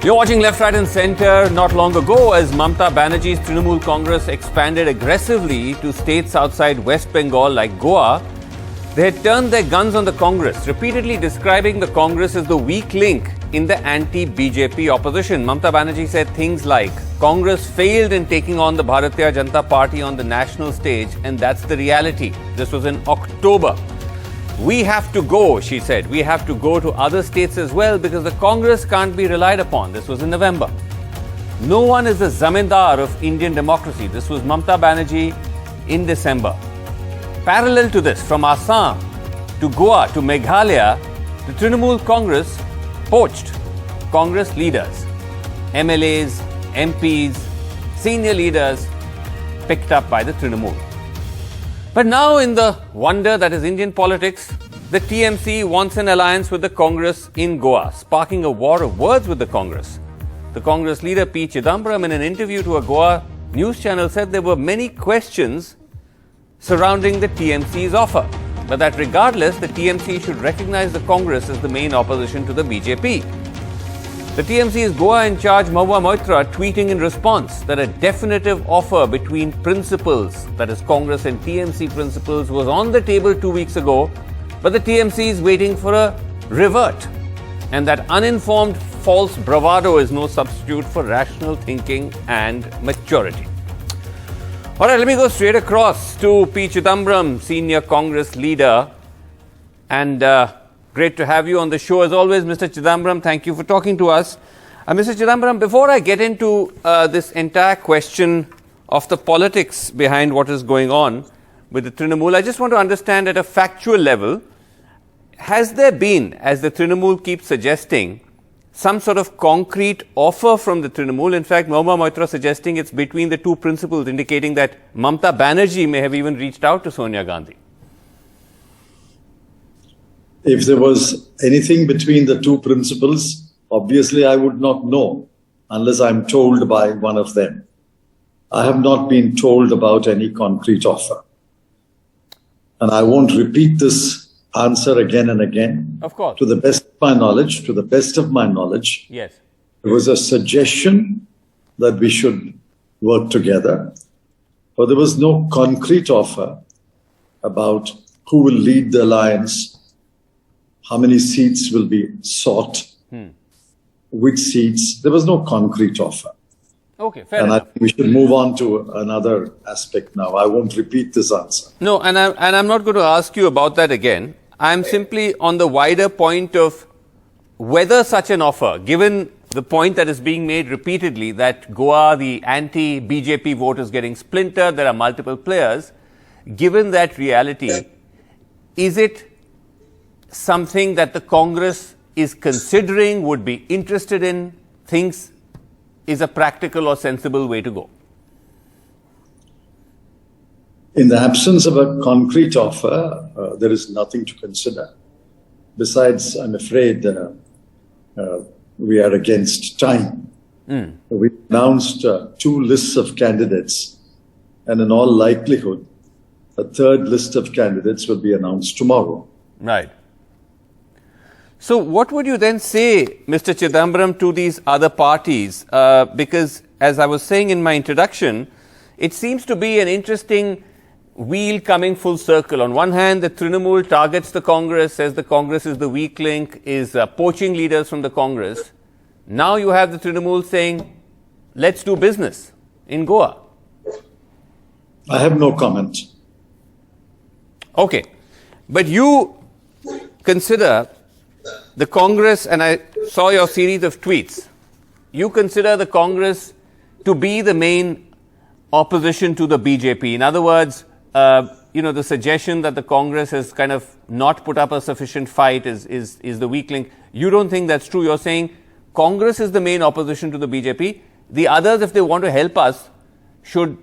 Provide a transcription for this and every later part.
You're watching Left, Right and Centre. Not long ago, as Mamata Banerjee's Trinamool Congress expanded aggressively to states outside West Bengal like Goa, they had turned their guns on the Congress, repeatedly describing the Congress as the weak link in the anti-BJP opposition. Mamata Banerjee said things like, Congress failed in taking on the Bharatiya Janata Party on the national stage, and that's the reality. This was in October. We have to go, she said. We have to go to other states as well because the Congress can't be relied upon. This was in November. No one is the zamindar of Indian democracy. This was Mamata Banerjee in December. Parallel to this, from Assam to Goa to Meghalaya, the Trinamool Congress poached Congress leaders, MLAs, MPs, senior leaders picked up by the Trinamool. But now, in the wonder that is Indian politics, the TMC wants an alliance with the Congress in Goa, sparking a war of words with the Congress. The Congress leader P. Chidambaram, in an interview to a Goa news channel, said there were many questions surrounding the TMC's offer, but that regardless, the TMC should recognize the Congress as the main opposition to the BJP. The TMC's Goa in charge Mahua Moitra tweeting in response that a definitive offer between principals, that is Congress and TMC principals, was on the table 2 weeks ago, but the TMC is waiting for a revert, and that uninformed false bravado is no substitute for rational thinking and maturity. All right, let me go straight across to P. Chidambaram, senior Congress leader, and great to have you on the show as always, Mr. Chidambaram. Thank you for talking to us. Mr. Chidambaram, before I get into this entire question of the politics behind what is going on with the Trinamool, I just want to understand at a factual level, has there been, as the Trinamool keeps suggesting, some sort of concrete offer from the Trinamool? In fact, Mahua Moitra suggesting it's between the two principals, indicating that Mamata Banerjee may have even reached out to Sonia Gandhi. If there was anything between the two principals, obviously I would not know unless I'm told by one of them. I have not been told about any concrete offer. And I won't repeat this answer again and again. Of course. To the best of my knowledge, yes, it was a suggestion that we should work together. But there was no concrete offer about who will lead the alliance, how many seats will be sought, which seats. There was no concrete offer. Okay, fair enough. I think we should move on to another aspect now. I won't repeat this answer. No, and I'm not going to ask you about that again. I'm simply on the wider point of whether such an offer, given the point that is being made repeatedly that Goa, the anti-BJP vote is getting splintered, there are multiple players, given that reality, is it something that the Congress is considering, would be interested in, thinks is a practical or sensible way to go? In the absence of a concrete offer, there is nothing to consider. Besides, I'm afraid we are against time. We announced 2 lists of candidates, and in all likelihood, a 3rd list of candidates will be announced tomorrow. Right. So what would you then say, Mr. Chidambaram, to these other parties? Because as I was saying in my introduction, it seems to be an interesting wheel coming full circle. On one hand, the Trinamool targets the Congress, says the Congress is the weak link, is poaching leaders from the Congress. Now you have the Trinamool saying, let's do business in Goa. I have no comment. Okay. But you consider the Congress, and I saw your series of tweets, you consider the Congress to be the main opposition to the BJP. In other words, the suggestion that the Congress has kind of not put up a sufficient fight is the weak link. You don't think that's true. You're saying Congress is the main opposition to the BJP. The others, if they want to help us, should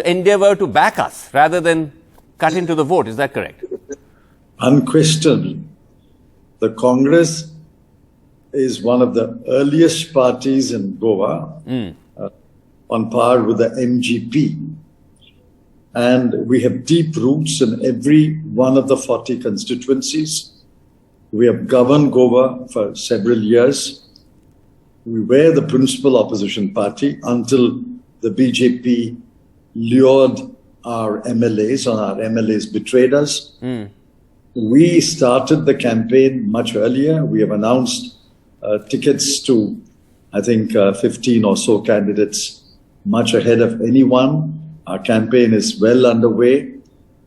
endeavor to back us rather than cut into the vote. Is that correct? Unquestionably. The Congress is one of the earliest parties in Goa, on par with the MGP. And we have deep roots in every one of the 40 constituencies. We have governed Goa for several years. we were the principal opposition party until the BJP lured our MLAs, or our MLAs betrayed us. We started the campaign much earlier. We have announced tickets to, I think, 15 or so candidates, much ahead of anyone. Our campaign is well underway.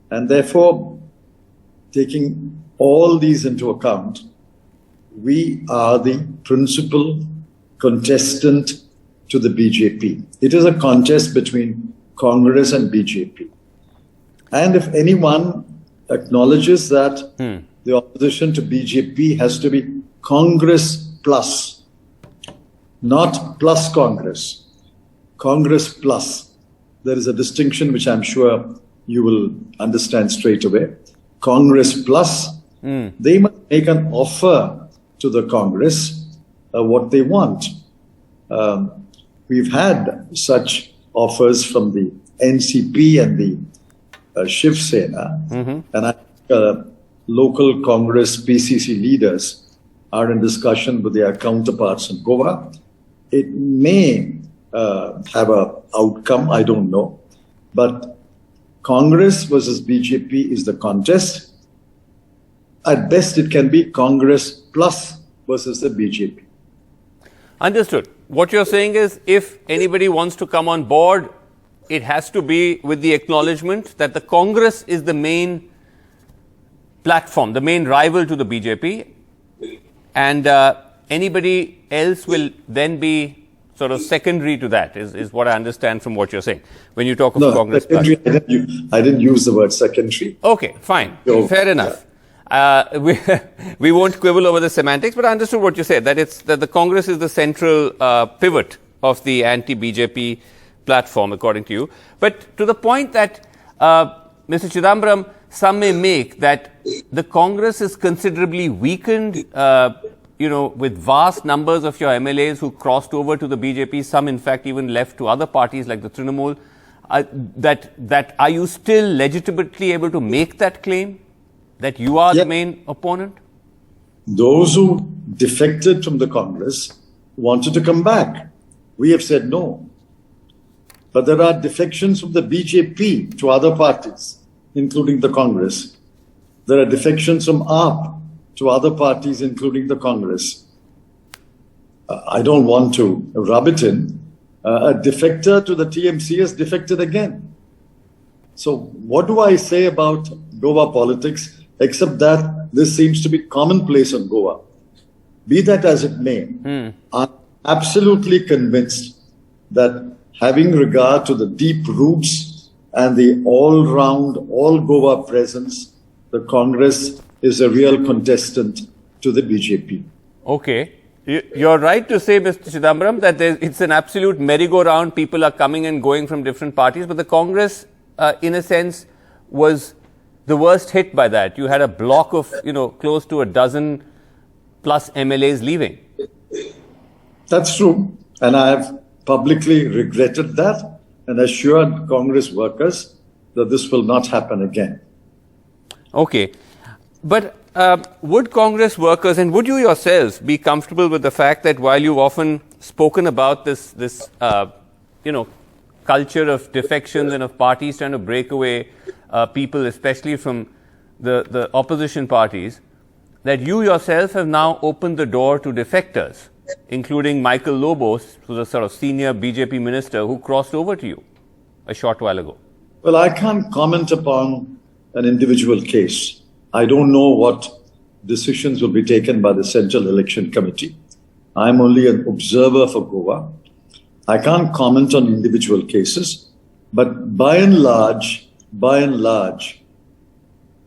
And therefore, taking all these into account, we are the principal contestant to the BJP. It is a contest between Congress and BJP. And if anyone acknowledges that the opposition to BJP has to be Congress plus, not plus Congress, Congress plus. There is a distinction which I'm sure you will understand straight away. Congress plus, they must make an offer to the Congress what they want. We've had such offers from the NCP and the Shiv Sena, and local Congress PCC leaders are in discussion with their counterparts in Goa. It may have an outcome, I don't know, but Congress versus BJP is the contest. At best, it can be Congress plus versus the BJP. Understood. What you're saying is, if anybody wants to come on board, it has to be with the acknowledgement that the Congress is the main platform, the main rival to the BJP, and anybody else will then be sort of secondary to that, is what I understand from what you're saying when you talk of Congress. I didn't use the word secondary. Okay, fine. Fair enough. We won't quibble over the semantics, but I understood what you said, that the Congress is the central pivot of the anti-BJP platform, according to you. But to the point that Mr. Chidambaram, some may make that the Congress is considerably weakened, with vast numbers of your MLAs who crossed over to the BJP, some in fact even left to other parties like the Trinamool, that are you still legitimately able to make that claim? That you are the main opponent? Those who defected from the Congress wanted to come back. We have said no. But there are defections from the BJP to other parties, including the Congress. There are defections from AAP to other parties, including the Congress. I don't want to rub it in. A defector to the TMC has defected again. So what do I say about Goa politics? Except that this seems to be commonplace in Goa. Be that as it may, I'm absolutely convinced that having regard to the deep roots and the all-round, all-Goa presence, the Congress is a real contestant to the BJP. Okay. You're right to say, Mr. Chidambaram, that it's an absolute merry-go-round. People are coming and going from different parties, but the Congress, in a sense, was the worst hit by that. You had a block of, close to a dozen plus MLAs leaving. That's true. And I have publicly regretted that and assured Congress workers that this will not happen again. Okay. But would Congress workers and would you yourselves be comfortable with the fact that while you've often spoken about this culture of defections and of parties trying to break away people, especially from the opposition parties, that you yourself have now opened the door to defectors, including Michael Lobos, who's a sort of senior BJP minister who crossed over to you a short while ago? Well, I can't comment upon an individual case. I don't know what decisions will be taken by the Central Election Committee. I'm only an observer for Goa. I can't comment on individual cases, but by and large,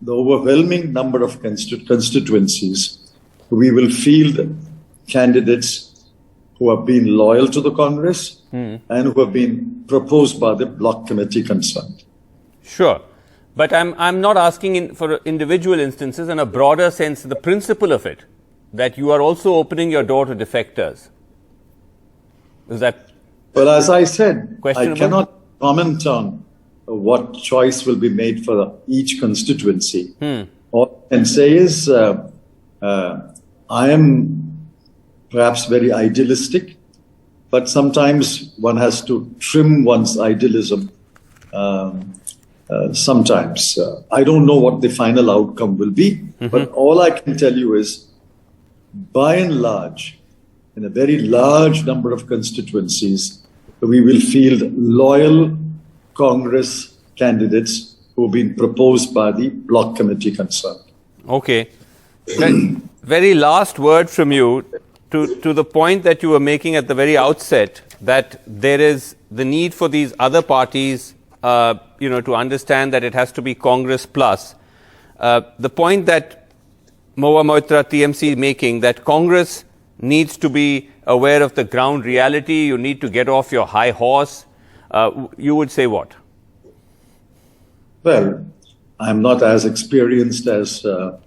the overwhelming number of constituencies, we will field candidates who have been loyal to the Congress and who have been proposed by the bloc committee concerned. Sure. But I'm not asking for individual instances. In a broader sense, the principle of it, that you are also opening your door to defectors. Is that Well, as I said, questionable? I cannot comment on what choice will be made for each constituency. All I can say is I am perhaps very idealistic, but sometimes one has to trim one's idealism. Sometimes I don't know what the final outcome will be, but all I can tell you is, by and large, in a very large number of constituencies, we will field loyal Congress candidates who have been proposed by the bloc committee concerned. Okay. Very last word from you to the point that you were making at the very outset, that there is the need for these other parties, to understand that it has to be Congress plus. The point that Mahua Moitra TMC is making, that Congress needs to be aware of the ground reality, you need to get off your high horse, you would say what? Well, I'm not as experienced as the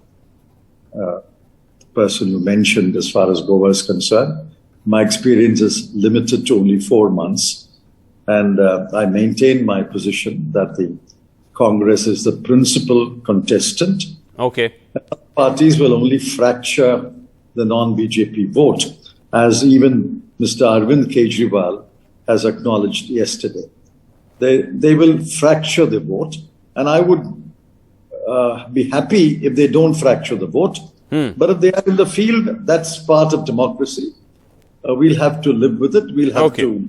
person you mentioned as far as Goa is concerned. My experience is limited to only 4 months. And I maintain my position that the Congress is the principal contestant. Okay. Parties will only fracture the non-BJP vote, as even Mr. Arvind Kejriwal has acknowledged yesterday. They will fracture the vote, and I would be happy if they don't fracture the vote. But if they are in the field, that's part of democracy. We'll have to live with it. We'll have to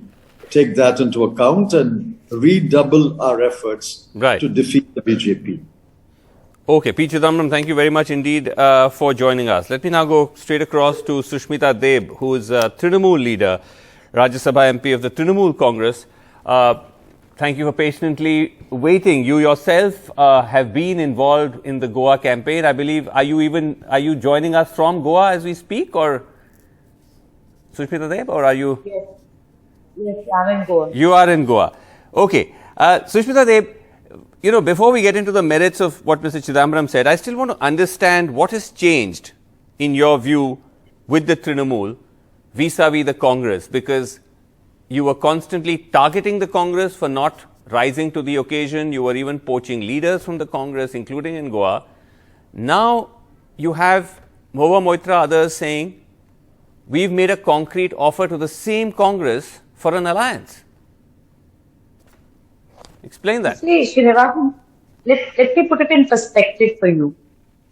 take that into account and redouble our efforts to defeat the BJP. Okay, P. Chidambaram, thank you very much indeed for joining us. Let me now go straight across to Sushmita Deb, who is a Trinamool leader, Rajya Sabha MP of the Trinamool Congress. Thank you for patiently waiting. You yourself have been involved in the Goa campaign. I believe, are you joining us from Goa as we speak, or Sushmita Deb, or are you? Yes, I'm in Goa. You are in Goa. Okay. Sushmita Deb, before we get into the merits of what Mr. Chidambaram said, I still want to understand what has changed, in your view, with the Trinamool vis-a-vis the Congress, because you were constantly targeting the Congress for not rising to the occasion. You were even poaching leaders from the Congress, including in Goa. Now you have Mahua Moitra, others saying, we've made a concrete offer to the same Congress for an alliance. Explain that. See, Srinivasan, let me put it in perspective for you.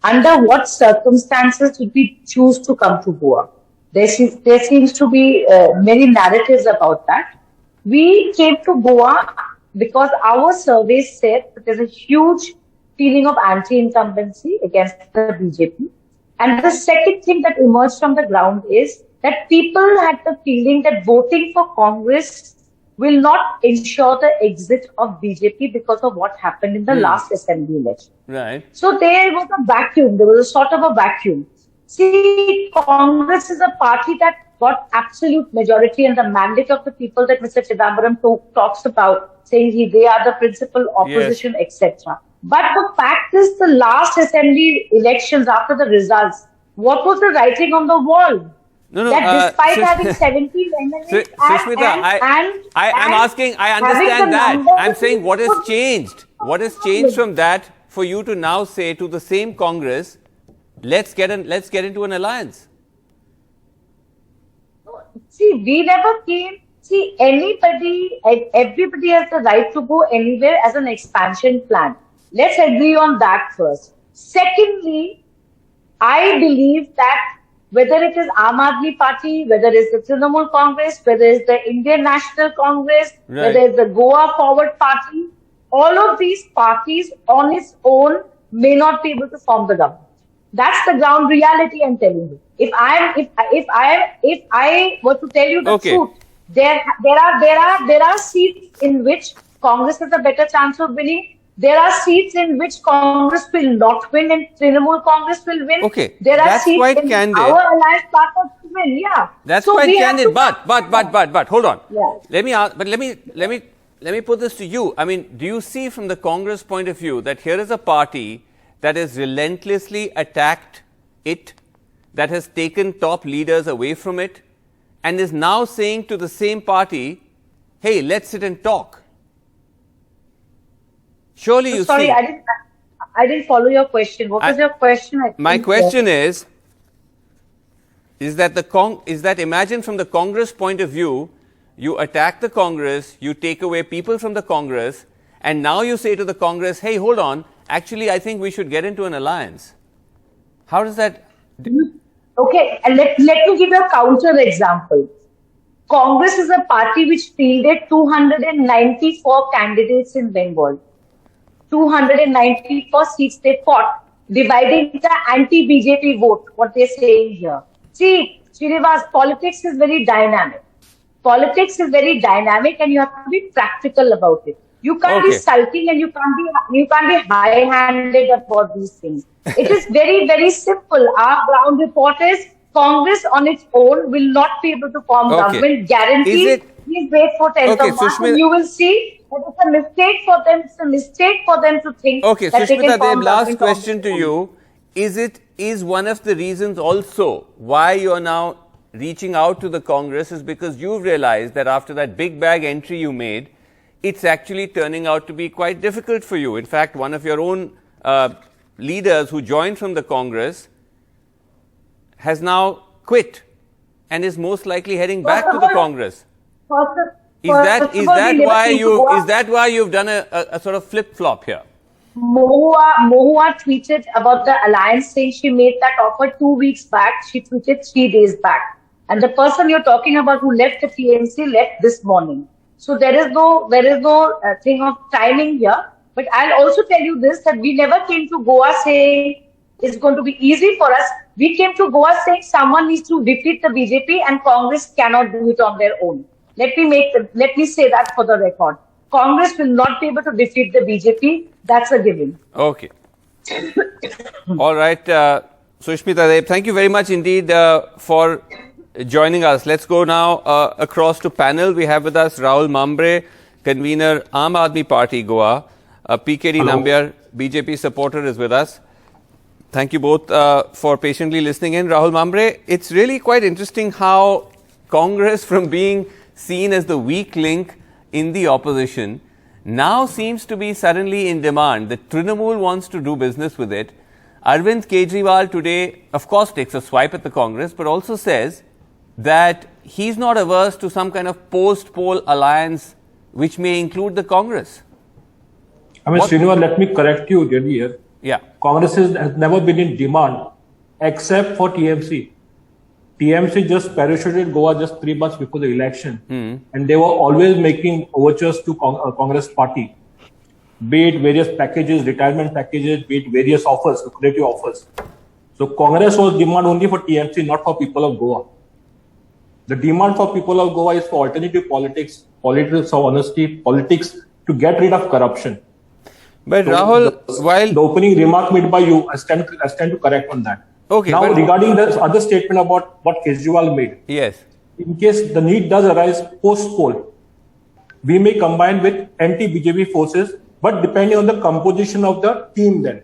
Under what circumstances did we choose to come to Goa? There seems to be many narratives about that. We came to Goa because our surveys said that there's a huge feeling of anti-incumbency against the BJP. And the second thing that emerged from the ground is that people had the feeling that voting for Congress will not ensure the exit of BJP because of what happened in the last assembly election. Right. So there was a vacuum. There was a sort of a vacuum. See, Congress is a party that got absolute majority, and the mandate of the people that Mr. Chidambaram talks about, saying they are the principal opposition, etc. But the fact is, the last assembly elections after the results, what was the writing on the wall? That despite having 17 MLAs I understand that. I'm saying what has changed? What has changed from that for you to now say to the same Congress, let's get into an alliance? See, we never came. See, everybody has the right to go anywhere as an expansion plan. Let's agree on that first. Secondly, I believe that whether it is Aam Aadmi Party, whether it is the Trinamool Congress, whether it is the Indian National Congress, whether it is the Goa Forward Party, all of these parties on its own may not be able to form the government. That's the ground reality I'm telling you. If I were to tell you the truth, there are seats in which Congress has a better chance of winning. There are seats in which Congress will not win and Trinamool Congress will win. Okay, there are that's seats quite in candid. Our alliance partners will win. Yeah, that's quite candid. But hold on. Yeah. Let me put this to you. I mean, do you see from the Congress point of view that here is a party that has relentlessly attacked it, that has taken top leaders away from it, and is now saying to the same party, hey, let's sit and talk? Surely you see. Sorry, I didn't follow your question. What was your question? My question is, is that imagine from the Congress point of view, you attack the Congress, you take away people from the Congress, and now you say to the Congress, hey, hold on, actually, I think we should get into an alliance. How does that... Okay, and let me give you a counter example. Congress is a party which fielded 294 candidates in Bengal. 294 seats they fought, dividing the anti-BJP vote, what they're saying here. See, Srinivas, politics is very dynamic. Politics is very dynamic and you have to be practical about it. You can't be sulking and you can't be high-handed about these things. It is very, very simple. Our ground report is Congress on its own will not be able to form government. Guaranteed. Please wait for 10th of March and you will see that it's a mistake for them. It's a mistake for them to think that they can form Sushmita, last question to you. Is one of the reasons also why you are now reaching out to the Congress is because you've realized that after that big bag entry you made, it's actually turning out to be quite difficult for you. In fact, one of your own leaders who joined from the Congress has now quit and is most likely heading back to the Congress. Is that why you've done a sort of flip-flop here? Mohua tweeted about the alliance, saying she made that offer 2 weeks back. She tweeted 3 days back. And the person you're talking about who left the TMC left this morning. So there is no thing of timing here. But I'll also tell you this, that we never came to Goa saying it's going to be easy for us. We came to Goa saying someone needs to defeat the BJP and Congress cannot do it on their own. Let me say that for the record. Congress will not be able to defeat the BJP. That's a given. Okay. All right. Sushmita Deb, thank you very much indeed for joining us. Let's go now across to panel. We have with us Rahul Mambre, convener Aam Aadmi Party Goa. PKD Nambiar, BJP supporter, is with us. Thank you both for patiently listening in. Rahul Mambre, it's really quite interesting how Congress, from being seen as the weak link in the opposition, now seems to be suddenly in demand. The Trinamool wants to do business with it. Arvind Kejriwal today, of course, takes a swipe at the Congress, but also says that he's not averse to some kind of post-poll alliance which may include the Congress. I mean, Srinivas, let me correct you here. Yeah. Congress has never been in demand except for TMC. TMC just parachuted Goa just 3 months before the election. And they were always making overtures to Congress party. Be it various packages, retirement packages, be it various offers, lucrative offers. So Congress was demand only for TMC, not for people of Goa. The demand for people of Goa is for alternative politics, politics of honesty, politics to get rid of corruption. But so Rahul, while the opening remark made by you, I stand to correct on that. Okay. Now, regarding the other statement about what Kejriwal made, yes, in case the need does arise post-poll, we may combine with anti-BJP forces, but depending on the composition of the team then.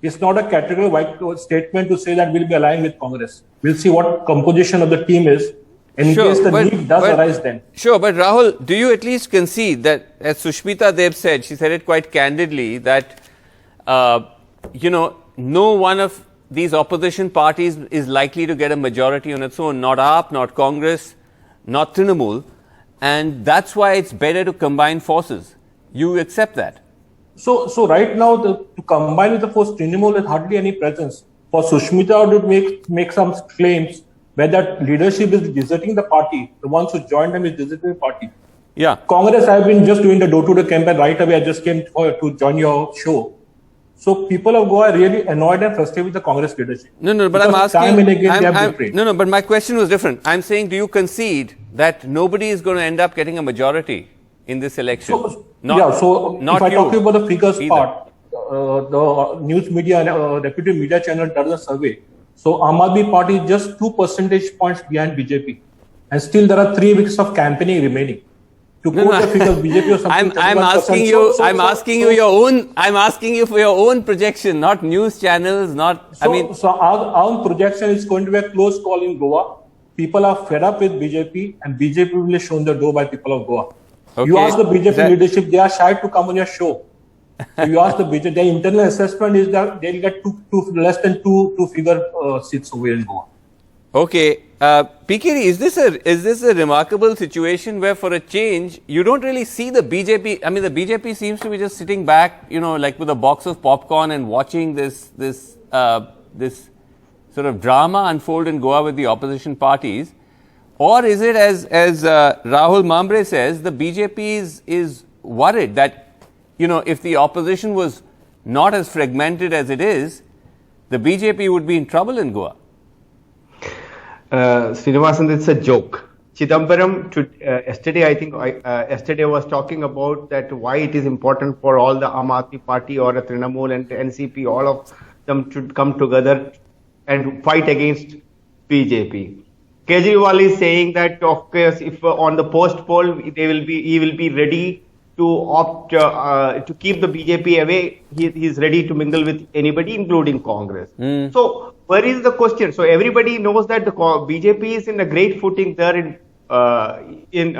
It's not a categorical white statement to say that we'll be aligned with Congress. We'll see what composition of the team is, and in case the need does arise then. Sure, but Rahul, do you at least concede that, as Sushmita Deb said, she said it quite candidly, that, no one of these opposition parties is likely to get a majority on its own, not AAP, not Congress, not Trinamool, and that's why it's better to combine forces. You accept that? So right now, to combine with the force, Trinamool has hardly any presence. For Sushmita to make some claims where that leadership is deserting the party, the ones who joined them is deserting the party. Yeah. Congress have been just doing the door-to-door campaign right away. I just came to join your show. So people of Goa are really annoyed and frustrated with the Congress leadership. No, but I'm asking. Time and again they have betrayed. No, but my question was different. I'm saying, do you concede that nobody is going to end up getting a majority in this election? If I talk about the figures either. part, the news media and deputy media channel does a survey. So Aam Aadmi Party is just 2 percentage points behind BJP, and still there are 3 weeks of campaigning remaining. To quote the figures, BJP or something. I'm asking you for your own projection, not news channels, So our own projection is going to be a close call in Goa. People are fed up with BJP, and BJP will be shown the door by people of Goa. Okay. You ask the BJP leadership, they are shy to come on your show. So you ask the BJP, their internal assessment is that they'll get less than two figure seats over in Goa. Okay, PKD, is this a remarkable situation where, for a change, you don't really see the BJP? I mean, the BJP seems to be just sitting back, like with a box of popcorn and watching this sort of drama unfold in Goa with the opposition parties, or is it as Rahul Mambre says, the BJP is worried that if the opposition was not as fragmented as it is, the BJP would be in trouble in Goa? Srinivasan, it's a joke. Chidambaram yesterday, I think yesterday was talking about that why it is important for all the Aam Aadmi Party or a Trinamool and NCP, all of them should come together and fight against BJP. Kejriwal is saying that, of course, if on the post poll he will be ready to opt to keep the BJP away. He is ready to mingle with anybody, including Congress. So where is the question? So everybody knows that the BJP is in a great footing there in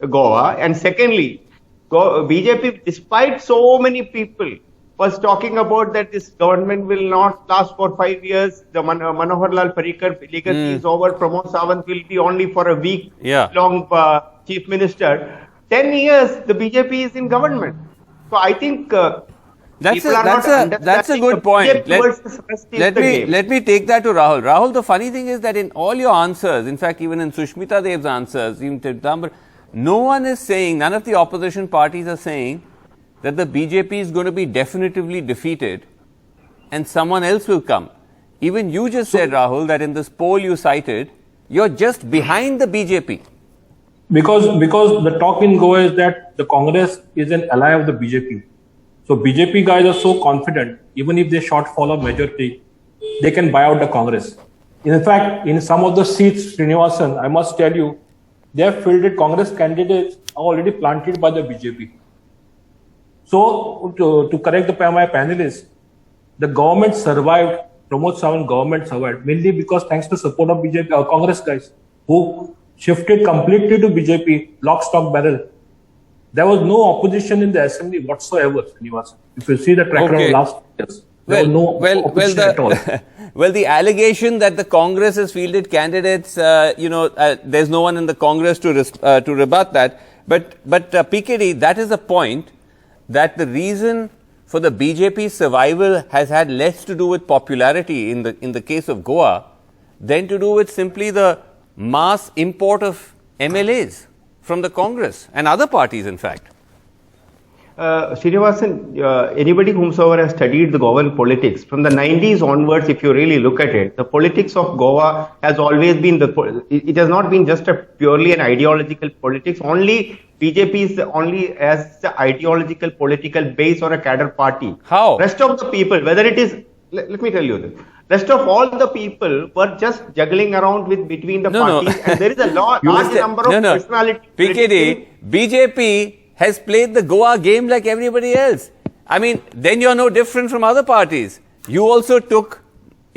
Goa. And secondly, BJP, despite so many people, was talking about that this government will not last for 5 years. The Manohar Lal Parrikar legacy is over. Pramod Sawant will be only for a week long chief minister. 10 years the BJP is in government. So I think that's a good point. Let me take that to Rahul. Rahul, the funny thing is that in all your answers, in fact, even in Sushmita Dev's answers, even Chidambaram, no one is saying, none of the opposition parties are saying that the BJP is going to be definitively defeated and someone else will come. Even you just said, Rahul, that in this poll you cited, you're just behind the BJP. Because the talk in Goa is that the Congress is an ally of the BJP. So BJP guys are so confident, even if they shortfall of majority, they can buy out the Congress. In fact, in some of the seats, Srinivasan, I must tell you, they have fielded Congress candidates already planted by the BJP. So to correct my panelists, the government survived, Pramod Sawant government survived, mainly because thanks to support of BJP, Congress guys, who shifted completely to BJP, lock, stock, barrel. There was no opposition in the assembly whatsoever, Srinivasan. If you see the track record of last years, there was no opposition at all. Well, the allegation that the Congress has fielded candidates, there's no one in the Congress to rebut that. But PKD, that is the point, that the reason for the BJP's survival has had less to do with popularity in the case of Goa than to do with simply the mass import of MLAs from the Congress and other parties, in fact. Srinivasan, anybody whomsoever has studied the Goan politics, from the 90s onwards, if you really look at it, the politics of Goa has always been, it has not been just a purely an ideological politics. Only BJP is only as the ideological political base or a cadre party. How? Rest of the people, whether it is, let me tell you this. Rest of all the people were just juggling around between the parties, and there is a large number of personalities. PKD, BJP has played the Goa game like everybody else. I mean, then you're no different from other parties. You also took,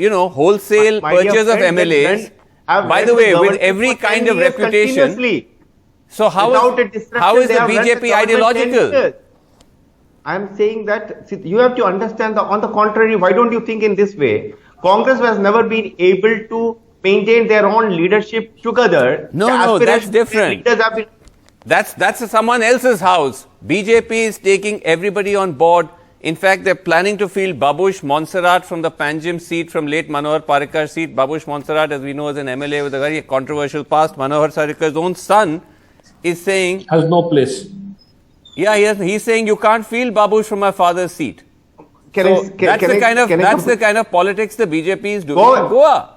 wholesale purchase of MLAs. By the way, with every kind of reputation. So how is the BJP ideological? I am saying that you have to understand on the contrary, why don't you think in this way? Congress has never been able to maintain their own leadership together. No, that's different. That's someone else's house. BJP is taking everybody on board. In fact, they're planning to field Babush Montserrat from the Panjim seat, from late Manohar Parrikar seat. Babush Montserrat, as we know, is an MLA with a very controversial past. Manohar Parrikar's own son is saying... has no place. Yeah, he's saying you can't field Babush from my father's seat. That's the kind of politics the BJP is doing in Goa.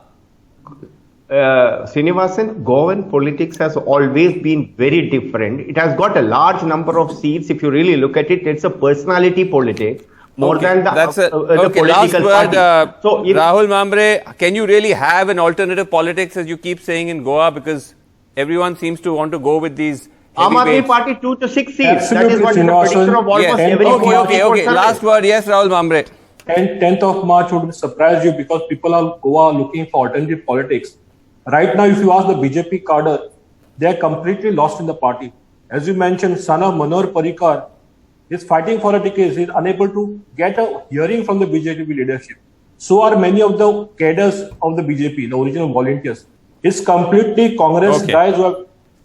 Srinivasan, Goan politics has always been very different. It has got a large number of seats. If you really look at it, it's a personality politics more than the political last word, party. So Rahul Mambre, can you really have an alternative politics, as you keep saying, in Goa? Because everyone seems to want to go with these Aam Aadmi Party 2 to 6 seats. Absolutely, that is what the prediction of almost every Okay. Last word, yes, Rahul Mambre. 10th of March would surprise you because people are Goa looking for alternative politics. Right now, if you ask the BJP cadre, they are completely lost in the party. As you mentioned, son of Manohar Parrikar is fighting for a ticket. He is unable to get a hearing from the BJP leadership. So are many of the cadres of the BJP, the original volunteers. It's completely Congress guys who have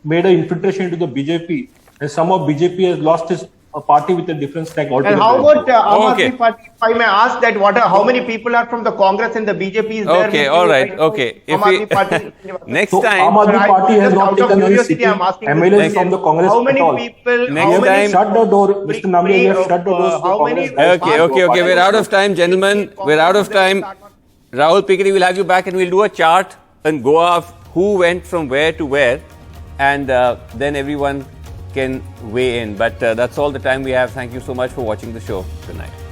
made an infiltration into the BJP, and some of BJP has lost its party with a different stack altogether. And how about Aam Aadmi Party? If I may ask that, how many people are from the Congress and the BJP is there? Okay, all right, okay. Aam Aadmi Party. Next So time, Aam Aadmi Party has not taken any city MLAs from the Congress how many at all. people? Next time, Shut the door, Mr. Nambiar. You have shut the doors to Congress. Okay. We're out of time, gentlemen. We're out of time. Rahul Piketty, we'll have you back and we'll do a chart in Goa of who went from where to where, and then everyone can weigh in. But that's all the time we have. Thank you so much for watching the show. Good night.